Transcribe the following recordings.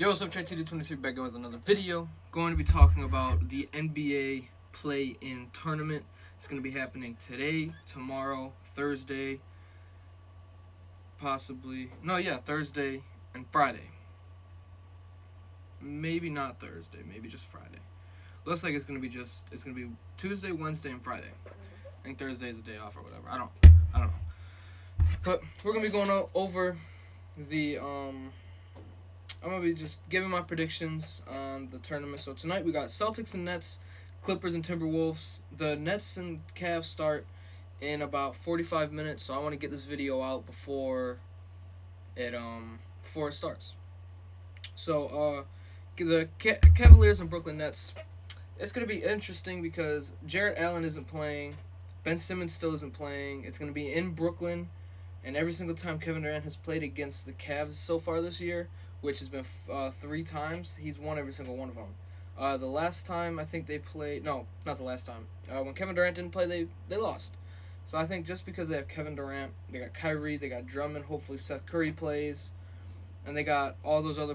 Yo, what's up, TD23 back with another video. Going to be talking about the NBA play-in tournament. It's going to be happening today, tomorrow, Thursday, Thursday and Friday. Maybe not Thursday, maybe just Friday. Looks like it's going to be Tuesday, Wednesday, and Friday. I think Thursday is a day off or whatever. I don't know. But we're going to be going over the I'm going to be just giving my predictions on the tournament. So tonight we got Celtics and Nets, Clippers and Timberwolves. The Nets and Cavs start in about 45 minutes, so I want to get this video out before it starts. So the Cavaliers and Brooklyn Nets, it's going to be interesting because Jarrett Allen isn't playing, Ben Simmons still isn't playing. It's going to be in Brooklyn, and every single time Kevin Durant has played against the Cavs so far this year, which has been 3 times, he's won every single one of them. The last time I think they played, no, not the last time. When Kevin Durant didn't play, they lost. So I think just because they have Kevin Durant, they got Kyrie, they got Drummond. Hopefully Seth Curry plays, and they got all those other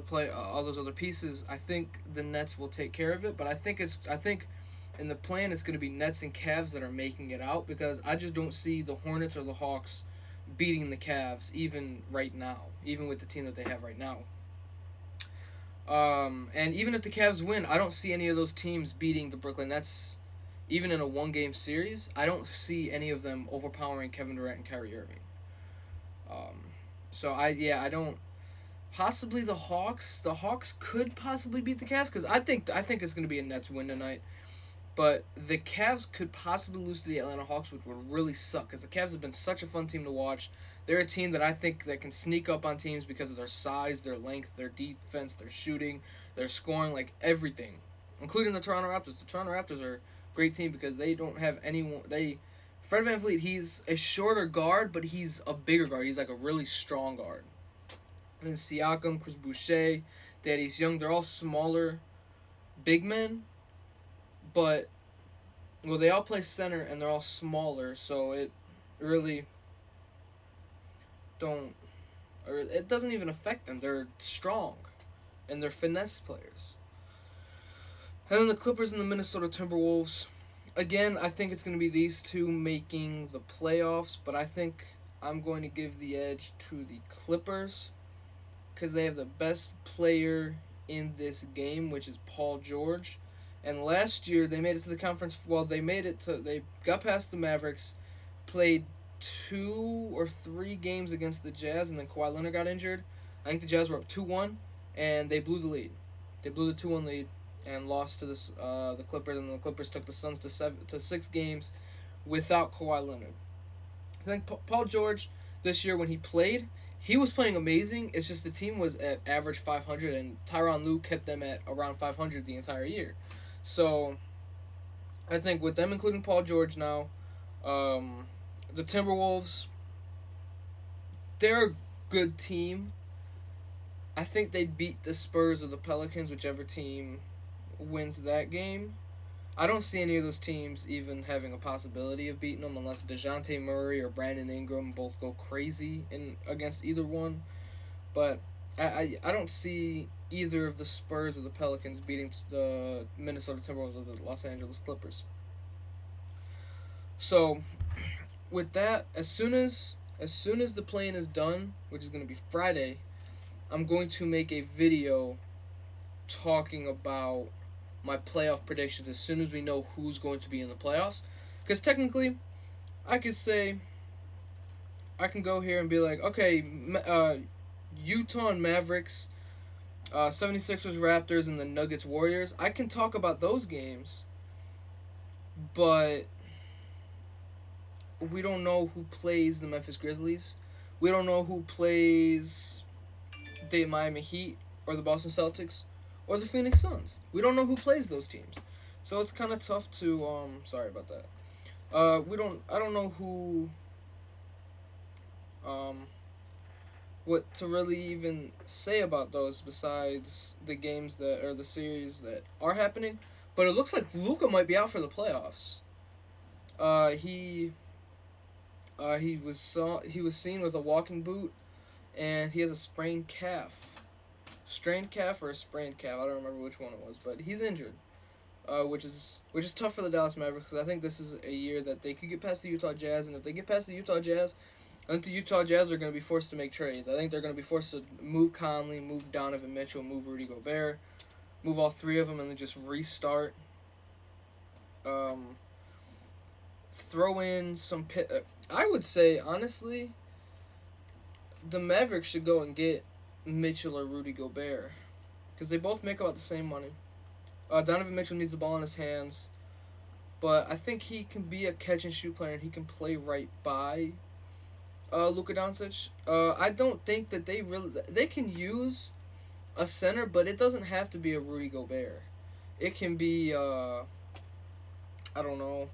pieces. I think the Nets will take care of it. But I think in the plan it's going to be Nets and Cavs that are making it out, because I just don't see the Hornets or the Hawks beating the Cavs even right now, even with the team that they have right now. And even if the Cavs win, I don't see any of those teams beating the Brooklyn Nets, even in a 1-game series. I don't see any of them overpowering Kevin Durant and Kyrie Irving. I don't. Possibly the Hawks. The Hawks could possibly beat the Cavs, because I think it's going to be a Nets win tonight. But the Cavs could possibly lose to the Atlanta Hawks, which would really suck, because the Cavs have been such a fun team to watch. They're a team that I think that can sneak up on teams because of their size, their length, their defense, their shooting, their scoring, like everything, including the Toronto Raptors. The Toronto Raptors are a great team because they don't have anyone. Fred VanVleet, he's a shorter guard, but he's a bigger guard. He's like a really strong guard. And then Siakam, Chris Boucher, Thaddeus Young, they're all smaller, big men, but they all play center and they're all smaller, so it really it doesn't even affect them. They're strong, and they're finesse players. And then the Clippers and the Minnesota Timberwolves. Again, I think it's going to be these two making the playoffs, but I think I'm going to give the edge to the Clippers because they have the best player in this game, which is Paul George. And last year they made it to the conference. Well, they got past the Mavericks, played 2 or 3 games against the Jazz, and then Kawhi Leonard got injured. I think the Jazz were up 2-1, and they blew the lead. They blew the 2-1 lead and lost to the Clippers, and the Clippers took the Suns to 6 games without Kawhi Leonard. I think Paul George this year, when he played, he was playing amazing. It's just the team was at average 500, and Tyronn Lue kept them at around 500 the entire year. So I think with them including Paul George now, the Timberwolves, they're a good team. I think they'd beat the Spurs or the Pelicans, whichever team wins that game. I don't see any of those teams even having a possibility of beating them unless DeJounte Murray or Brandon Ingram both go crazy against either one. But I don't see either of the Spurs or the Pelicans beating the Minnesota Timberwolves or the Los Angeles Clippers. So with that, as soon as the play-in is done, which is going to be Friday, I'm going to make a video talking about my playoff predictions as soon as we know who's going to be in the playoffs. Because technically, I could say, I can go here and be like, okay, Utah and Mavericks, 76ers Raptors, and the Nuggets Warriors. I can talk about those games, but we don't know who plays the Memphis Grizzlies. We don't know who plays the Miami Heat or the Boston Celtics or the Phoenix Suns. We don't know who plays those teams. So it's kind of tough to sorry about that. I don't know who what to really even say about those besides the games that or the series that are happening. But it looks like Luka might be out for the playoffs. He was seen with a walking boot, and he has a sprained calf. strained calf or a sprained calf. I don't remember which one it was, but he's injured. Which is tough for the Dallas Mavericks because I think this is a year that they could get past the Utah Jazz, and if they get past the Utah Jazz, I think the Utah Jazz are going to be forced to make trades. I think they're going to be forced to move Conley, move Donovan Mitchell, move Rudy Gobert, move all three of them, and then just restart. Throw in some pit. I would say honestly, the Mavericks should go and get Mitchell or Rudy Gobert because they both make about the same money. Donovan Mitchell needs the ball in his hands, but I think he can be a catch and shoot player and he can play right by Luka Doncic. I don't think that they can use a center, but it doesn't have to be a Rudy Gobert. It can be I don't know.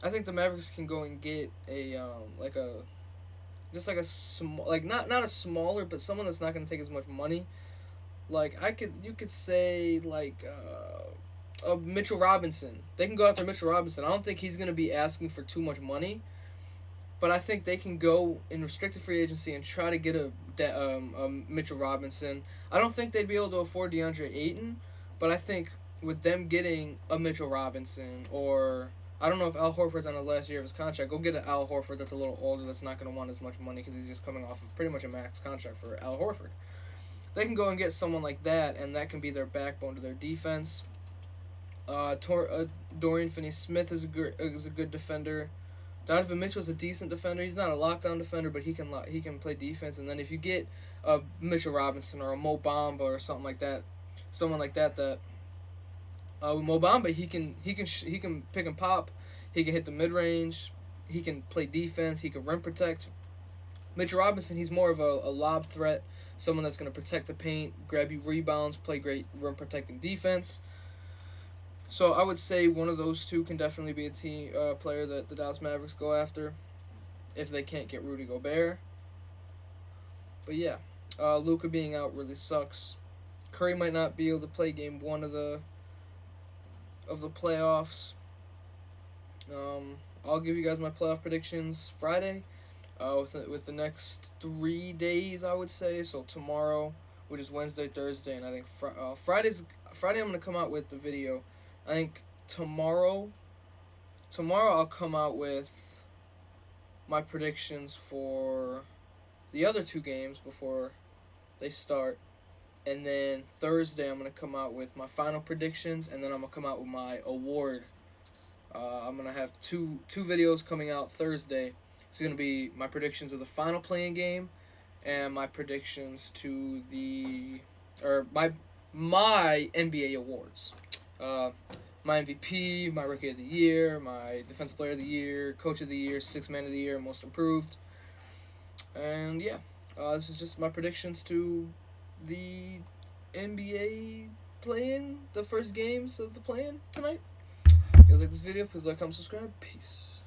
I think the Mavericks can go and get a just like a small, like not a smaller, but someone that's not going to take as much money. Like you could say like Mitchell Robinson. They can go after Mitchell Robinson. I don't think he's going to be asking for too much money, but I think they can go in restricted free agency and try to get a Mitchell Robinson. I don't think they'd be able to afford DeAndre Ayton, but I think with them getting a Mitchell Robinson, or I don't know if Al Horford's on the last year of his contract, go get an Al Horford that's a little older that's not going to want as much money because he's just coming off of pretty much a max contract for Al Horford. They can go and get someone like that, and that can be their backbone to their defense. Dorian Finney-Smith is a good defender. Donovan Mitchell is a decent defender. He's not a lockdown defender, but he can play defense. And then if you get a Mitchell Robinson or a Mo Bamba or something like that, someone like that with Mo Bamba he can pick and pop. He can hit the mid range. He can play defense. He can rim protect. Mitchell Robinson, he's more of a lob threat. Someone that's going to protect the paint, grab you rebounds, play great rim protecting defense. So I would say one of those two can definitely be a team player that the Dallas Mavericks go after if they can't get Rudy Gobert. But yeah, Luka being out really sucks. Curry might not be able to play game 1 of the playoffs. I'll give you guys my playoff predictions Friday. With the next 3 days, I would say. So tomorrow, which is Wednesday, Thursday, and I think Friday I'm gonna come out with the video. I think tomorrow I'll come out with my predictions for the other 2 games before they start, and then Thursday I'm gonna come out with my final predictions, and then I'm gonna come out with my award. I'm gonna have two videos coming out Thursday. It's going to be my predictions of the final playing game and my predictions to my NBA awards. My MVP, my Rookie of the Year, my Defensive Player of the Year, Coach of the Year, Sixth Man of the Year, Most Improved. And yeah, this is just my predictions to the NBA play-in, the first games of the play-in tonight. If you guys like this video, please like, comment, subscribe. Peace.